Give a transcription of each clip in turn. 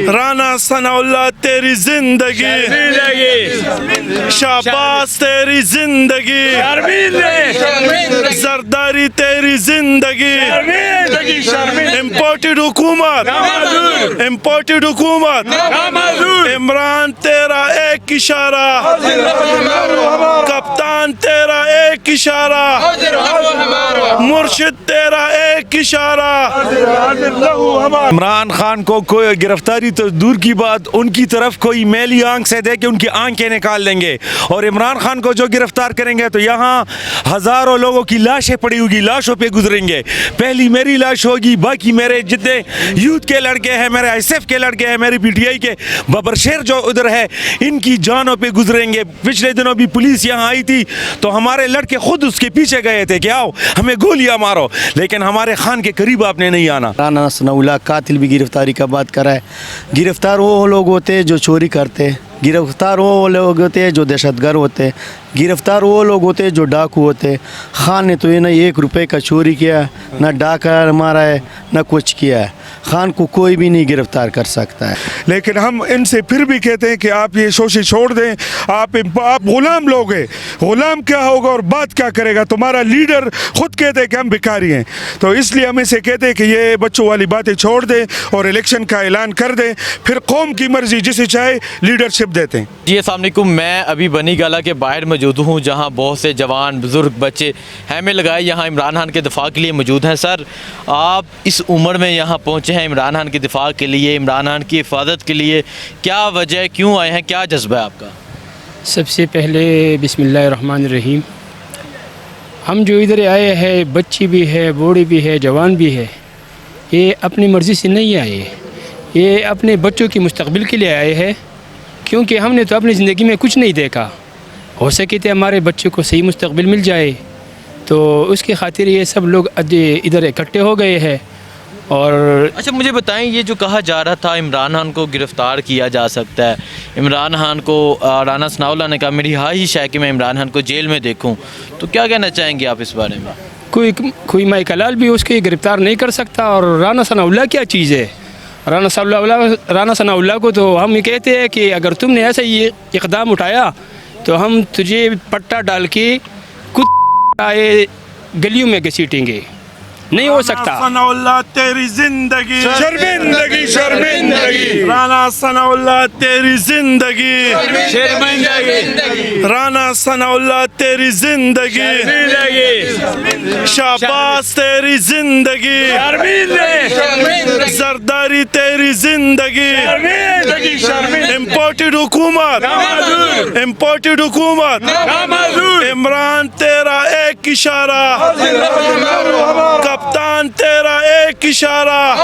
رانا ثناء اللہ تیری زندگی شہباز تیری زندگی زرداری تیری زندگی امپورٹڈ حکومت عمران تیرا ایک اشارہ کپتان تیرا ایک اشارہ مرشد تیرا ایک اشارہ عمران خان کو کوئی گرفتاری تو دور کی بات ان کی طرف کوئی میلی آنکھ سے دے کہ ان کی آنکھیں نکال لیں گے اور عمران خان کو جو گرفتار کریں گے تو یہاں ہزاروں لوگوں کی لاشیں پڑی ہوگی لاشوں پہ گزریں گے پہلی میری لاش ہوگی باقی میرے جتنے یوتھ کے لڑکے ہیں میرے ایس ایف کے لڑکے ہیں میری پی ٹی آئی کے ببر شیر جو ادھر ہے ان کی جانوں پہ گزریں گے پچھلے دنوں بھی پولیس یہاں آئی تھی تو ہمارے لڑکے خود اس کے پیچھے گئے تھے کہ آؤ ہمیں گولیاں مارو لیکن ہمارے خان کے قریب آپ نے نہیں آنا رانا ثناء اللہ قاتل بھی گرفتاری کا بات کر رہا ہے گرفتار وہ لوگ ہوتے ہیں جو چوری کرتے گرفتار وہ لوگ ہوتے ہیں جو دہشت گرد ہوتے گرفتار وہ لوگ ہوتے ہیں جو ڈاکو ہوتے خان نے تو یہ نہ 1 روپے کا چوری کیا نہ ڈاکہ مارا ہے نہ کچھ کیا ہے خان کو کوئی بھی نہیں گرفتار کر سکتا ہے لیکن ہم ان سے پھر بھی کہتے ہیں کہ آپ یہ شوشی چھوڑ دیں آپ غلام لوگ ہیں غلام کیا ہوگا اور بات کیا کرے گا تمہارا لیڈر خود کہتے ہیں کہ ہم بھکاری ہیں تو اس لیے ہم اسے کہتے ہیں کہ یہ بچوں والی باتیں چھوڑ دیں اور الیکشن کا اعلان کر دیں پھر قوم کی مرضی جسے چاہے لیڈرشپ دیتے ہیں جی السلام علیکم میں ابھی بنی گالہ کے باہر موجود ہوں جہاں بہت سے جوان بزرگ بچے خیمے لگائے یہاں عمران خان کے دفاع کے لیے موجود ہیں سر آپ اس عمر میں یہاں پہنچے ہیں عمران خان کے دفاع کے لیے عمران خان کی حفاظت کے لیے کیا وجہ کیوں آئے ہیں کیا جذبہ ہے آپ کا سب سے پہلے بسم اللہ الرحمن الرحیم ہم جو ادھر آئے ہیں بچی بھی ہے بوڑھی بھی ہے جوان بھی ہے یہ اپنی مرضی سے نہیں آئے یہ اپنے بچوں کی مستقبل کے لیے آئے ہیں کیونکہ ہم نے تو اپنی زندگی میں کچھ نہیں دیکھا ہو سکے تو ہمارے بچوں کو صحیح مستقبل مل جائے تو اس کی خاطر یہ سب لوگ ادھر اکٹھے ہو گئے ہیں اور اچھا مجھے بتائیں یہ جو کہا جا رہا تھا عمران خان کو گرفتار کیا جا سکتا ہے عمران خان کو رانا ثناء اللہ نے کہا میری خواہش ہے کہ میں عمران خان کو جیل میں دیکھوں تو کیا کہنا چاہیں گے آپ اس بارے میں کوئی مائی کلال بھی اس کے گرفتار نہیں کر سکتا اور رانا ثناء اللہ کیا چیز ہے رانا ثناء اللہ کو تو ہم یہ کہتے ہیں کہ اگر تم نے ایسا یہ اقدام اٹھایا تو ہم تجھے پٹا ڈال کے گلیوں میں گھسیٹیں گے نہیں ہو سکتا ثناء اللہ تیری زندگی شرمندگی شرمندگی رانا ثناء اللہ تیری زندگی شرمندگی رانا ثناء اللہ تیری زندگی شہباز تیری زندگی زرداری تیری زندگی امپورٹڈ حکومت عمران تیرا ایک اشارہ کپتان تیرا ایک اشارہ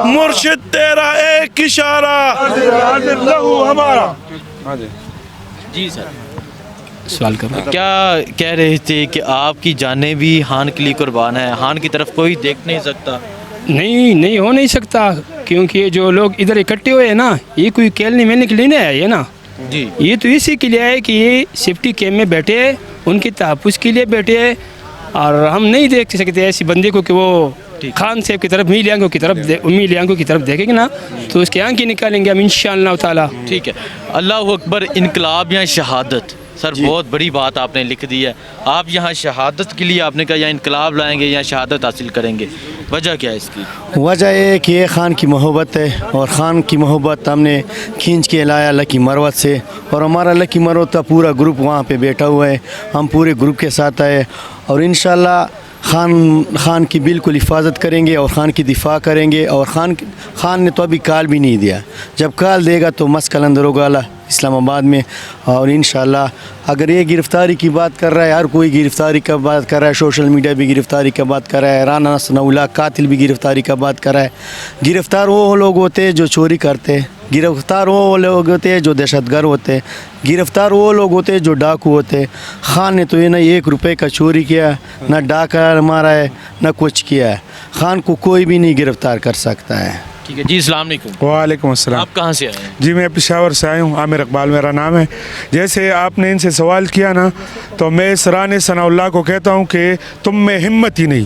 مرشد تیرا ایک اشارہ جی سر سوال کرو کیا کہہ رہے تھے کہ آپ کی جانیں بھی خان کے لیے قربان ہے خان کی طرف کوئی دیکھ نہیں سکتا نہیں ہو نہیں سکتا کیونکہ یہ جو لوگ ادھر اکٹھے ہوئے ہیں نا یہ کوئی کھیلنے ملنے کے لیے نہیں آئے نا جی یہ تو اسی کے لیے ہے کہ یہ سیفٹی کیمپ میں بیٹھے ان کے تحفظ کے لیے بیٹھے اور ہم نہیں دیکھ سکتے ایسی بندے کو کہ وہ خان صاحب کی طرف امی آنکھوں کی طرف دیکھیں گے نا تو اس کی آنکھیں نکالیں گے ہم انشاءاللہ تعالی ٹھیک ہے اللہ اکبر انقلاب یا شہادت سر بہت بڑی بات آپ نے لکھ دی ہے آپ یہاں شہادت کے لیے آپ نے کہا یا انقلاب لائیں گے یا شہادت حاصل کریں گے وجہ کیا ہے اس کی وجہ یہ کہ یہ خان کی محبت ہے اور خان کی محبت ہم نے کھینچ کے لایا لکی مروت سے اور ہمارا لکی مروت کا پورا گروپ وہاں پہ بیٹھا ہوا ہے ہم پورے گروپ کے ساتھ آئے اور انشاءاللہ خان کی بالکل حفاظت کریں گے اور خان کی دفاع کریں گے اور خان نے تو ابھی کال بھی نہیں دیا جب کال دے گا تو مسکل اندر ہوگا اسلام آباد میں اور انشاءاللہ اگر یہ گرفتاری کی بات کر رہا ہے ہر کوئی گرفتاری کا بات کر رہا ہے سوشل میڈیا بھی گرفتاری کا بات کر رہا ہے رانا ثناء اللہ قاتل بھی گرفتاری کا بات کر رہا ہے گرفتار وہ لوگ ہوتے ہیں جو چوری کرتے گرفتار وہ لوگ ہوتے ہیں جو دہشت گرد ہوتے گرفتار وہ لوگ ہوتے ہیں جو ڈاکو ہوتے خان نے تو یہ نہ 1 روپے کا چوری کیا نہ ڈاکہ مارا ہے نہ کچھ کیا ہے خان کو کوئی بھی نہیں گرفتار کر سکتا ہے ٹھیک ہے جی السلام علیکم وعلیکم السلام آپ کہاں سے آئے ہیں جی میں پشاور سے آیا ہوں عامر اقبال میرا نام ہے جیسے آپ نے ان سے سوال کیا نا تو میں رانا ثناء اللہ کو کہتا ہوں کہ تم میں ہمت ہی نہیں